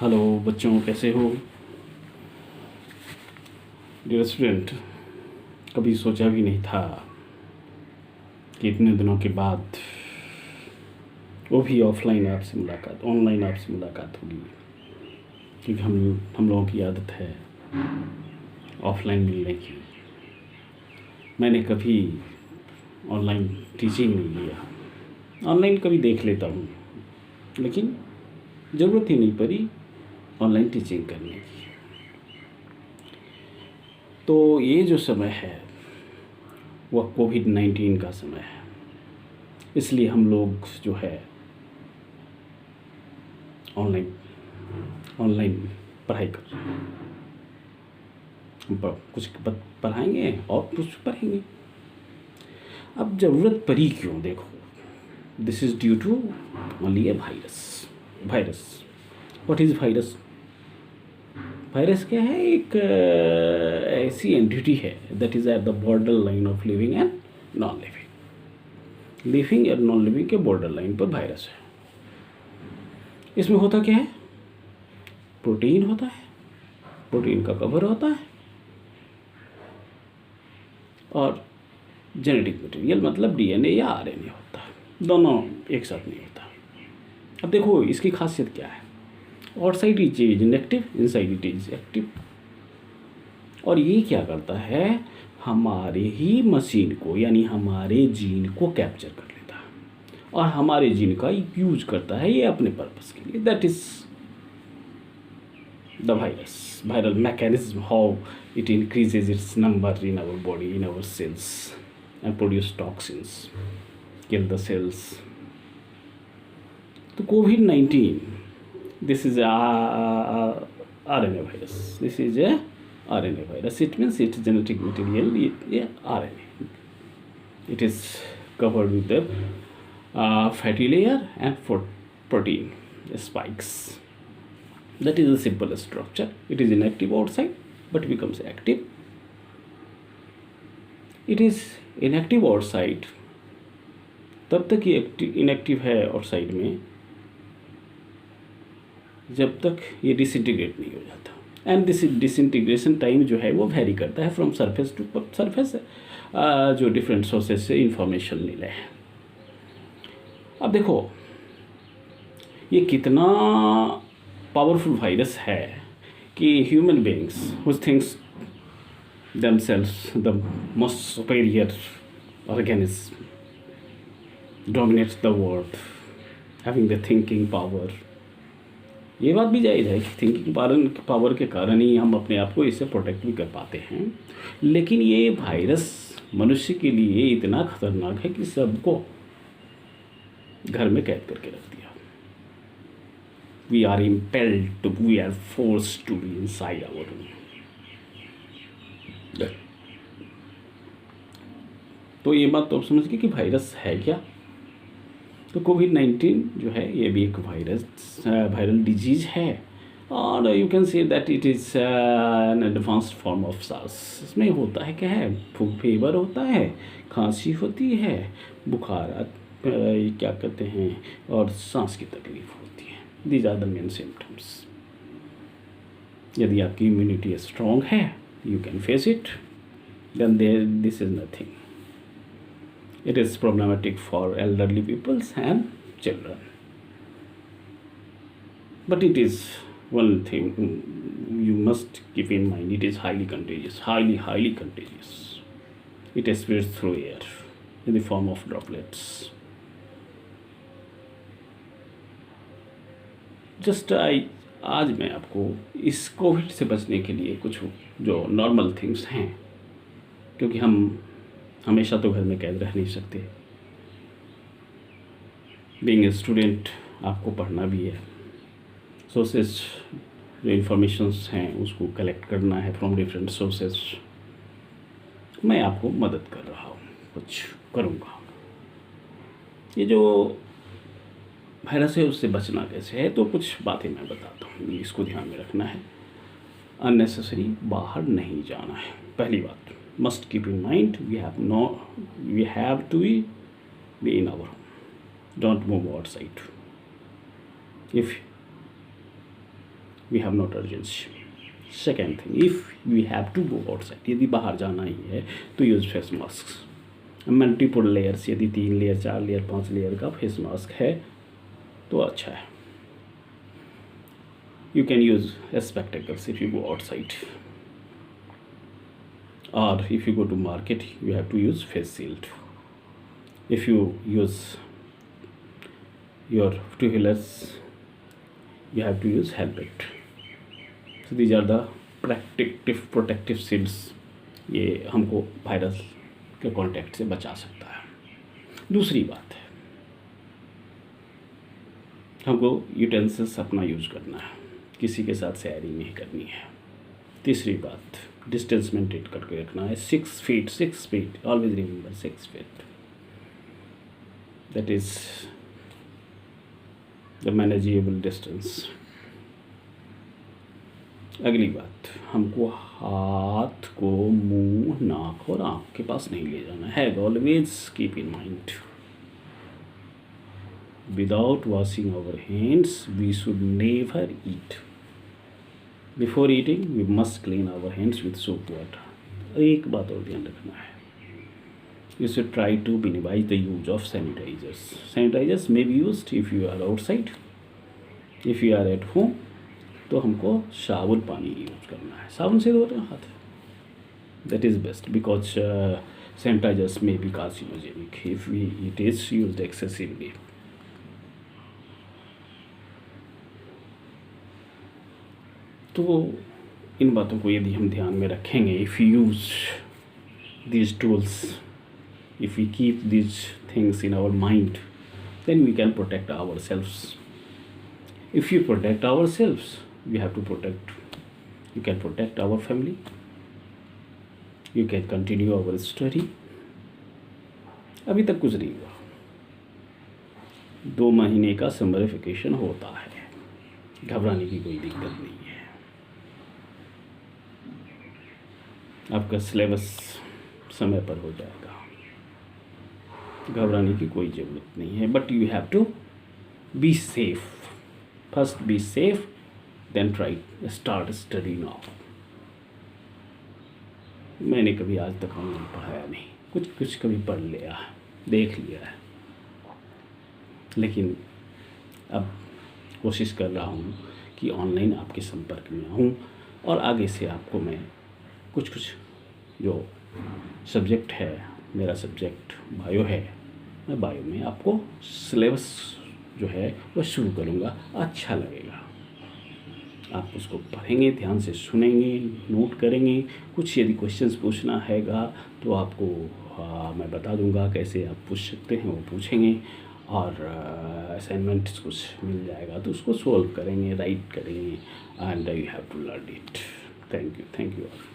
Hello बच्चों, कैसे हो? डियर स्टूडेंट, कभी सोचा भी नहीं था कि इतने दिनों के बाद वो भी ऑफलाइन आपसे मुलाकात, ऑनलाइन आपसे मुलाकात होगी। क्योंकि हम लोगों की आदत है ऑफलाइन मिलने की। मैंने कभी ऑनलाइन टीचिंग नहीं लिया। ऑनलाइन कभी देख लेता हूँ, लेकिन ज़रूरत ही नहीं पड़ी ऑनलाइन टीचिंग करने की। तो ये जो समय है वह कोविड-19 का समय है। इसलिए हम लोग जो है ऑनलाइन ऑनलाइन पढ़ाई कर रहे हैं। कुछ पढ़ाएंगे और कुछ पढ़ेंगे। अब ज़रूरत पड़ी क्यों? देखो, this is due to only a virus. What is virus? Virus क्या है? एक ऐसी एंटिटी है that is at the border line of living and non living. Living और नॉन लिविंग के बॉर्डर लाइन पर वायरस है। इसमें होता क्या है? प्रोटीन होता है, प्रोटीन का कवर होता है, और जेनेटिक मटेरियल मतलब डीएनए या आरएनए होता है। दोनों एक साथ नहीं होता। अब देखो इसकी खासियत क्या है। Outside it is inactive, inside it is active. और ये क्या करता है? हमारे ही मशीन को यानी हमारे जीन को कैप्चर कर लेता है और हमारे जीन का यूज करता है ये अपने पर्पस के लिए। That is the viral mechanism, how it increases its number in our body, in our cells, and produce toxins, kill the cells. So COVID-19, this is a RNA virus. This is a RNA virus. It means its genetic material RNA. It is covered with the fatty layer and protein spikes. That is a simple structure. It is inactive outside but becomes active. It is inactive outside तब तक ये inactive है outside में जब तक ये disintegrate नहीं हो जाता। एंड दिस डिसइंटीग्रेशन टाइम जो है वो वेरी करता है फ्रॉम सरफेस टू सरफेस, जो डिफरेंट सोर्सेज से इंफॉर्मेशन मिले हैं। अब देखो ये कितना पावरफुल वायरस है कि human beings which thinks themselves the most superior organism dominates the world, having the thinking power. ये बात भी जायज़ है कि थिंकिंग पावर के कारण ही हम अपने आप को इससे प्रोटेक्ट भी कर पाते हैं। लेकिन ये वायरस मनुष्य के लिए इतना खतरनाक है कि सबको घर में कैद करके रख दिया। We are impelled we are forced to be inside our room. तो ये बात तो आप समझ गए कि वायरस है क्या। तो कोविड-19 जो है ये भी एक वायरल डिजीज है, और you can say that it is an advanced form of SARS. इसमें होता है क्या है? फीवर होता है, खांसी होती है, बुखार क्या कहते हैं, और सांस की तकलीफ होती है। These are the main symptoms. यदि आपकी इम्यूनिटी स्ट्रॉन्ग है, you can face it, then this is nothing. It is problematic for elderly peoples and children. But it is one thing you must keep in mind. It is highly contagious, highly contagious. It spreads through air in the form of droplets. आज मैं आपको इस Covid से बचने के लिए कुछ जो नॉर्मल थिंग्स हैं, क्योंकि हम हमेशा तो घर में कैद रह नहीं सकते। बीइंग ए स्टूडेंट आपको पढ़ना भी है, सोर्सेस जो इंफॉर्मेशंस हैं उसको कलेक्ट करना है फ्रॉम डिफरेंट सोर्सेस। मैं आपको मदद कर रहा हूँ, कुछ करूँगा। ये जो वायरस है उससे बचना कैसे है, तो कुछ बातें मैं बताता हूँ, इसको ध्यान में रखना है। अननेसेसरी बाहर नहीं जाना है। पहली बात, must keep in mind we have to be in our home, don't move outside. If we have not urgency. Second thing, if we have to go outside, यदि बाहर जाना ही है तो use face mask. Multiple layers, यदि 3 layer 4 layer 5 layer का face mask है तो अच्छा है। You can use spectacles if you go outside, or if you go to market you have to use face shield. If you use your two-wheelers you have to use helmet. So these are the protective shields, ये हमको virus के contact से बचा सकता है। दूसरी बात है, हमको यूटेंसिल्स अपना यूज़ करना है, किसी के साथ शेयरिंग नहीं करनी है। तीसरी बात, डिस्टेंस मेंटेन करके रखना है, 6 feet, always remember 6 feet, that is the manageable distance. अगली बात, हमको हाथ को मुंह, नाक और आँख के पास नहीं ले जाना है। Always keep in mind, without washing our hands we should never eat. Before eating, we must clean our hands with soap water. एक बात और ध्यान रखना है, you should try to minimize the use of sanitizers. Sanitizers may be used if you are outside. If you are at home, तो हमको साबुन पानी यूज करना है, साबुन से धोना हाथ, that is best because sanitizers may be carcinogenic if it is used excessively. तो इन बातों को यदि हम ध्यान में रखेंगे, if you use these tools, if we keep these things in our mind, then we can protect ourselves. If you protect ourselves, we have to protect, you can protect our family, you can continue our study. अभी तक कुछ नहीं हुआ, 2 महीने का summer vacation होता है, घबराने की कोई दिक्कत नहीं है। आपका सिलेबस समय पर हो जाएगा, घबराने की कोई ज़रूरत नहीं है। But you have to be safe, first be safe then try start study now. मैंने कभी आज तक ऑनलाइन पढ़ाया नहीं, कुछ कभी पढ़ लिया, देख लिया है, लेकिन अब कोशिश कर रहा हूँ कि ऑनलाइन आपके संपर्क में आऊँ और आगे से आपको मैं कुछ जो सब्जेक्ट है, मेरा सब्जेक्ट बायो है, मैं बायो में आपको सिलेबस जो है वह शुरू करूँगा। अच्छा लगेगा, आप उसको पढ़ेंगे, ध्यान से सुनेंगे, नोट करेंगे। कुछ यदि क्वेश्चंस पूछना हैगा तो आपको मैं बता दूंगा कैसे आप पूछ सकते हैं, वो पूछेंगे। और असाइनमेंट्स कुछ मिल जाएगा तो उसको सॉल्व करेंगे, राइट करेंगे, and you have to learn it. Thank you all.